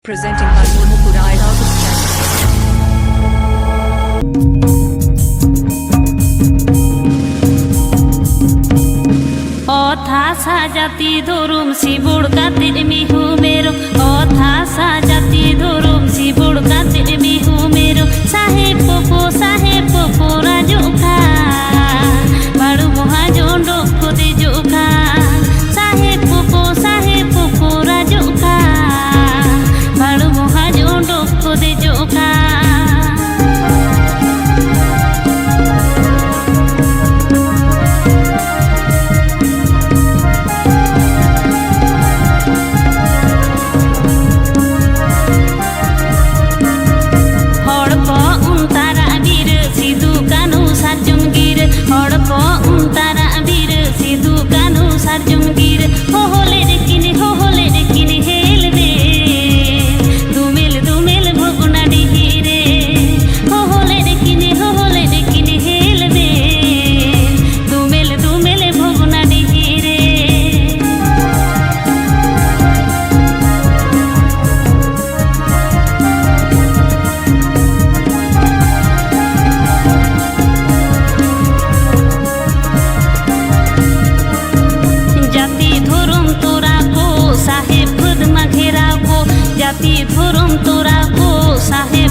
Presenting by Murmupura House Channel. অথা সাজাতি ধরুম শিবুড় কাতির Mihu মেরো অথা সাজাতি ধরুম শিবুড় কাতির মিহু মেরো সাহেব পপো রাজু খা বাড়ু মহাজন ডোকদে জোখা সাহেব পপো রাজু খা বাড়ু মহাজন ডোকদে জোখা জাতি ধরুম তোরা কো সাহেব